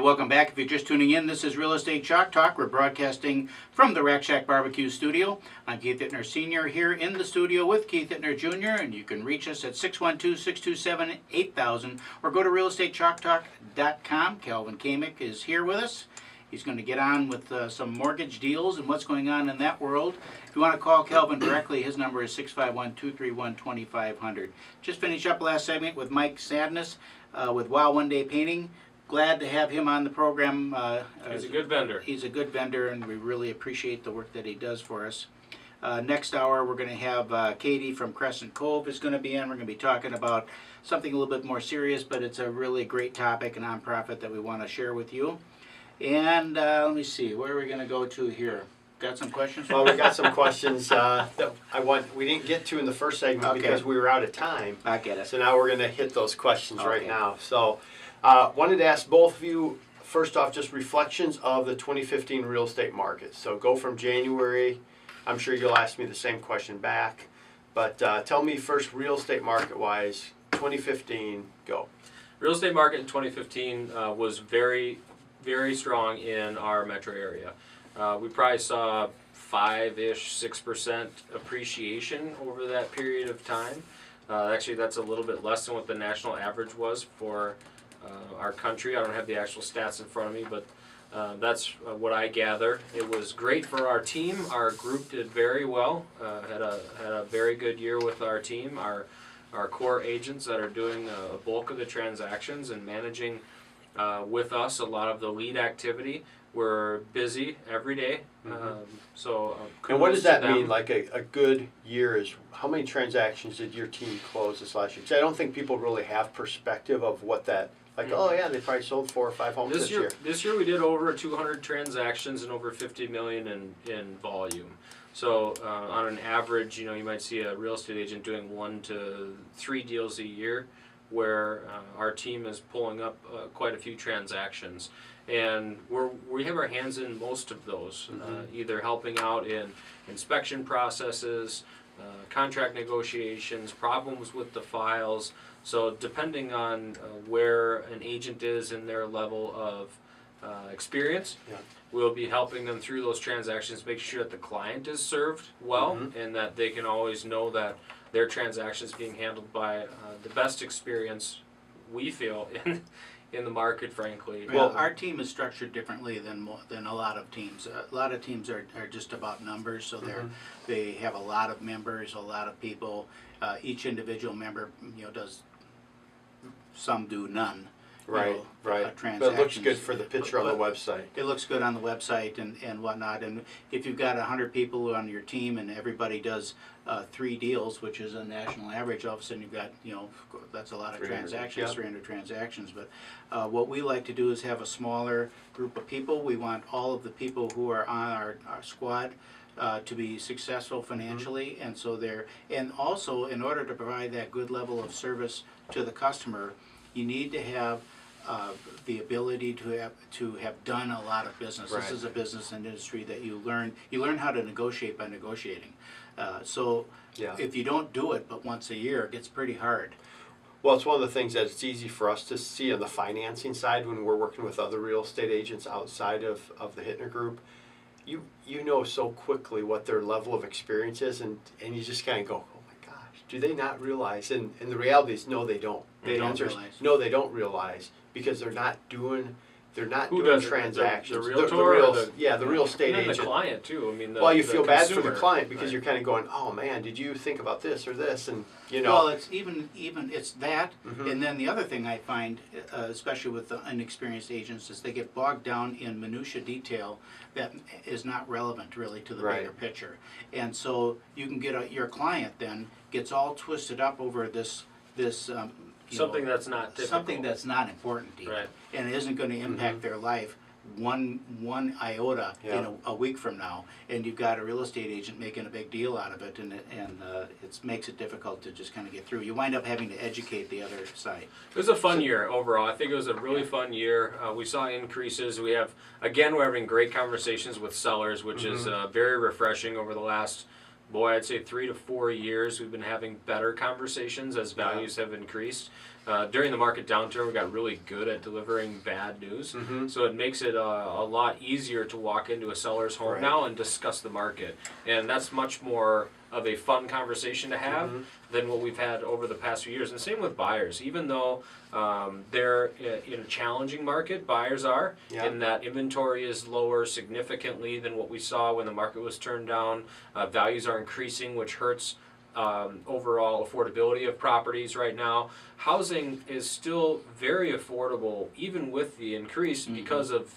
welcome back. If you're just tuning in, this is Real Estate Chalk Talk. We're broadcasting from the Rack Shack Barbecue Studio. I'm Keith Ittner Sr. here in the studio with Keith Ittner Jr., and you can reach us at 612-627-8000 or go to realestateChalkTalk.com. Kelvin Kaemingk is here with us. He's going to get on with some mortgage deals and what's going on in that world. If you want to call Kelvin directly, his number is 651-231-2500. Just finished up last segment with Mike Sadness with Wow One Day Painting. Glad to have him on the program. He's a good vendor. He's a good vendor, and we really appreciate the work that he does for us. Next hour, we're going to have Katie from Crescent Cove is going to be in. We're going to be talking about something a little bit more serious, but it's a really great topic, a nonprofit that we want to share with you. And let me see, where are we going to go to here? Got some questions? Well, we got some questions that we didn't get to in the first segment because we were out of time. I get it. So now we're going to hit those questions right now. So wanted to ask both of you, first off, just reflections of the 2015 real estate market. So go from January. I'm sure you'll ask me the same question back. But tell me first, real estate market-wise, 2015, go. Real estate market in 2015 was very, very strong in our metro area. We probably saw 5-ish, 6% appreciation over that period of time. Actually, that's a little bit less than what the national average was for our country. I don't have the actual stats in front of me, but that's what I gather. It was great for our team. Our group did very well. Had a very good year with our team. Our core agents that are doing a bulk of the transactions and managing with us a lot of the lead activity. We're busy every day. And what does that mean? Like a good year is, how many transactions did your team close this last year? Because I don't think people really have perspective of what that, oh yeah, they probably sold 4 or 5 homes this year. This year we did over 200 transactions and over 50 million in volume. So on an average, you might see a real estate agent doing 1 to 3 deals a year, where our team is pulling up quite a few transactions. And we have our hands in most of those, either helping out in inspection processes, contract negotiations, problems with the files. So depending on where an agent is in their level of experience, we'll be helping them through those transactions, make sure that the client is served well, and that they can always know that their transaction is being handled by the best experience we feel in the market, frankly. Well, our team is structured differently than a lot of teams. A lot of teams are just about numbers, so they have a lot of members, a lot of people. Each individual member, does, some do none. Right. But it looks good for the picture on the website. It looks good on the website and whatnot. And if you've got 100 people on your team and everybody does 3 deals, which is a national average, all of a sudden you've got, that's a lot of transactions, 300 transactions. But what we like to do is have a smaller group of people. We want all of the people who are on our squad to be successful financially, and also in order to provide that good level of service to the customer, you need to have the ability to have done a lot of business. This is a business and industry that you learn how to negotiate by negotiating. If you don't do it but once a year, it gets pretty hard. Well, it's one of the things that it's easy for us to see on the financing side when we're working with other real estate agents outside of the Ittner Group. You know so quickly what their level of experience is, and you just kind of go, oh my gosh, do they not realize? And the reality is, no, they don't. They don't realize. No, they don't realize, because they're not doing transactions. The realtor, the real estate agent. The client too. I mean, you feel bad for the client because you're kind of going, oh man, did you think about this or this? And Well, it's even it's that, and then the other thing I find, especially with the inexperienced agents, is they get bogged down in minutia detail that is not relevant really to the bigger picture, and so you can get your client then gets all twisted up over this. Something that's not typical. Something that's not important to you, and it isn't going to impact their life one iota a week from now, and you've got a real estate agent making a big deal out of it, and it makes it difficult to just kind of get through. You wind up having to educate the other side. It was a fun year overall. I think it was a really fun year. We saw increases. We're having great conversations with sellers, which is very refreshing over the last boy, I'd say 3 to 4 years, we've been having better conversations as values have increased. During the market downturn, we got really good at delivering bad news. So it makes it a lot easier to walk into a seller's home now and discuss the market. And that's much more of a fun conversation to have than what we've had over the past few years. And same with buyers. Even though they're in a challenging market, buyers are, in that inventory is lower significantly than what we saw when the market was turned down. Values are increasing, which hurts overall affordability of properties right now. Housing is still very affordable, even with the increase, because of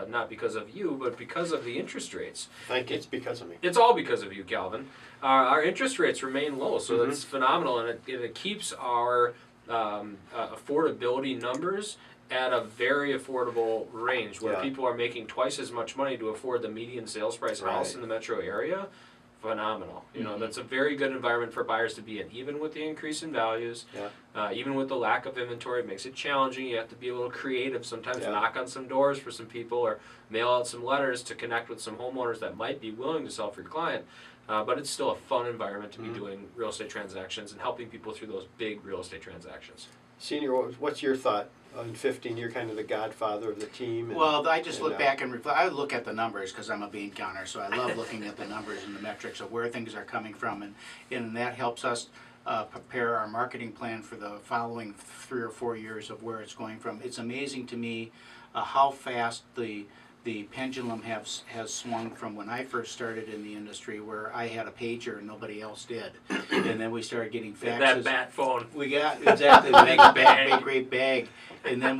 not because of you, but because of the interest rates. It's because of me. It's all because of you, Kelvin. Our interest rates remain low, so that's phenomenal, and it keeps our affordability numbers at a very affordable range, where people are making twice as much money to afford the median sales price house in the metro area. Phenomenal. You know, that's a very good environment for buyers to be in, even with the increase in values, even with the lack of inventory. It makes it challenging. You have to be a little creative sometimes, knock on some doors for some people, or mail out some letters to connect with some homeowners that might be willing to sell for your client. But it's still a fun environment to be doing real estate transactions and helping people through those big real estate transactions. Senior, what's your thought? In 15, you're kind of the godfather of the team. And, well, I just look back and reflect. I look at the numbers because I'm a bean counter, so I love looking at the numbers and the metrics of where things are coming from, and that helps us prepare our marketing plan for the following 3 or 4 years of where it's going from. It's amazing to me how fast the pendulum has swung from when I first started in the industry, where I had a pager and nobody else did, and then we started getting faxes. That bat phone. We got exactly the big great bag, and then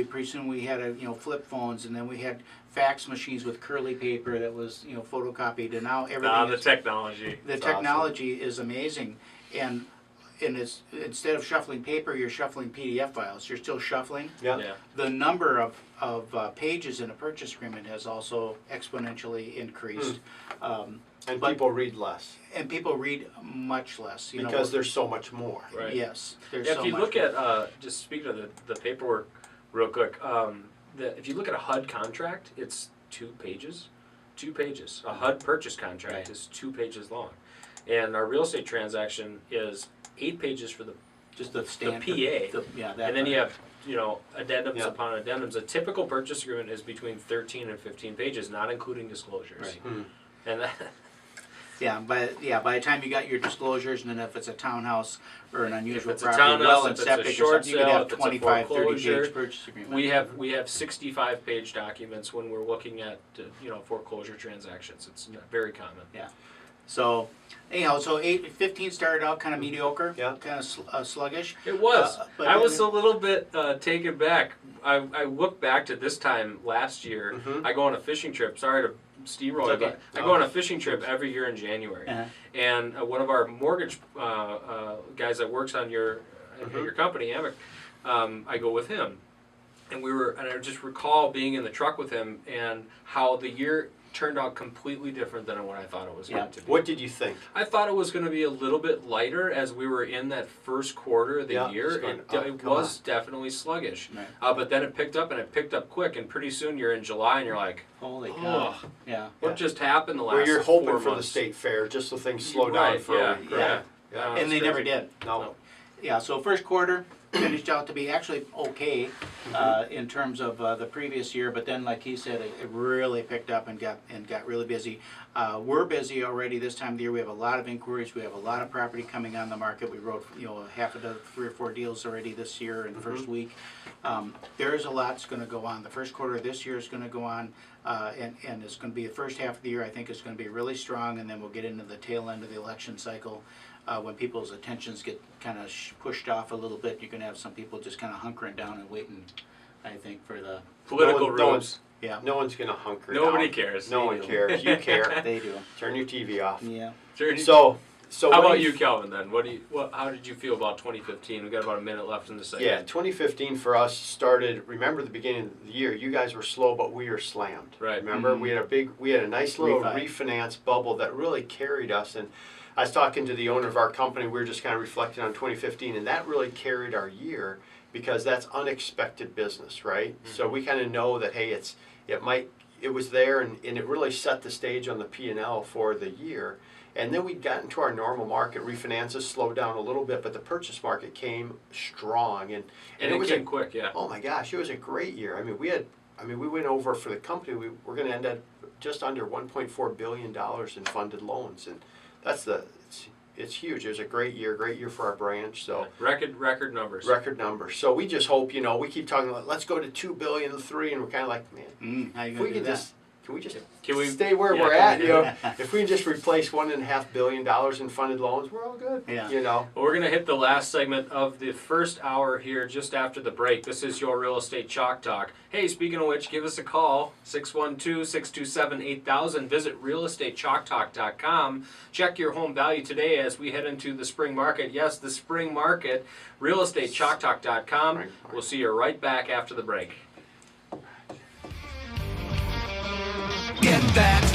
pretty soon we had flip phones, and then we had fax machines with curly paper that was photocopied, and now everything. The technology. The technology is amazing, and it's, instead of shuffling paper, you're shuffling PDF files. You're still shuffling. The number of pages in a purchase agreement has also exponentially increased. And people read less. And people read much less. Because there's so much more. Right. Yes. If you look at, just speaking of the paperwork real quick, if you look at a HUD contract, it's 2 pages. 2 pages. A HUD purchase contract is 2 pages long. And our real estate transaction is 8 pages for the PA, and then you have addendums upon addendums. A typical purchase agreement is between 13 and 15 pages, not including disclosures. And by the time you got your disclosures, and then if it's a townhouse or an unusual it's property, a townhouse, well and if it's septic, a short you could sale, have if it's a 25, 30 foreclosure, page purchase agreement. we have 65-page documents when we're looking at foreclosure transactions. It's very common. So, anyhow, 15 started out kind of mediocre, kind of sluggish. It was. But I was a little bit taken back. I look back to this time last year. I go on a fishing trip. Sorry to steamroll it, but I go on a fishing trip every year in January. And one of our mortgage guys that works on your company, AM1280, I go with him. And I just recall being in the truck with him and how the year turned out completely different than what I thought it was going to be. What did you think? I thought it was going to be a little bit lighter as we were in that first quarter of the year. It was definitely sluggish. But then it picked up, and it picked up quick, and pretty soon you're in July and you're like, holy cow. What just happened the last 4 months? You're hoping for the state fair just so things slow down for a week. And they never did. No. So first quarter finished out to be actually okay in terms of the previous year, but then, like he said, it really picked up and got really busy. We're busy already this time of the year. We have a lot of inquiries. We have a lot of property coming on the market. We wrote half of the 3 or 4 deals already this year in the first week. There is a lot that's going to go on. The first quarter of this year is going to go on, and it's going to be the first half of the year. I think is going to be really strong, and then we'll get into the tail end of the election cycle. When people's attentions get kind of pushed off a little bit, you can have some people just kind of hunkering down and waiting, I think, for the political rooms. No one's going to hunker down. Nobody cares. No one cares. You care. They do. Turn your TV off. So how about you, Kelvin, then? How did you feel about 2015? We've got about a minute left in the segment. Yeah, 2015 for us started, remember the beginning of the year, you guys were slow, but we were slammed. Right. Remember? We had a nice little refinance bubble that really carried us, and I was talking to the owner of our company, we were just kind of reflecting on 2015, and that really carried our year because that's unexpected business, right? So we kind of know that, hey, it might it was there, and it really set the stage on the P&L for the year. And then we got into our normal market. Refinances slowed down a little bit, but the purchase market came strong, and it was came quick. Yeah. Oh my gosh, it was a great year. I mean, we went over for the company. We're going to end at just under $1.4 billion in funded loans, and it's huge. It was a great year for our branch. So record numbers. Record numbers. So we just hope, we keep talking about let's go to 2 billion, 3, and we're kind of like, man, how you if gonna we do can that? just. Can we we stay where we're at? If we can just replace $1.5 billion in funded loans, we're all good. Yeah. Well, we're going to hit the last segment of the first hour here just after the break. This is your Real Estate Chalk Talk. Hey, speaking of which, give us a call, 612-627-8000. Visit realestatechalktalk.com. Check your home value today as we head into the spring market. Yes, the spring market, realestatechalktalk.com. We'll see you right back after the break. Get that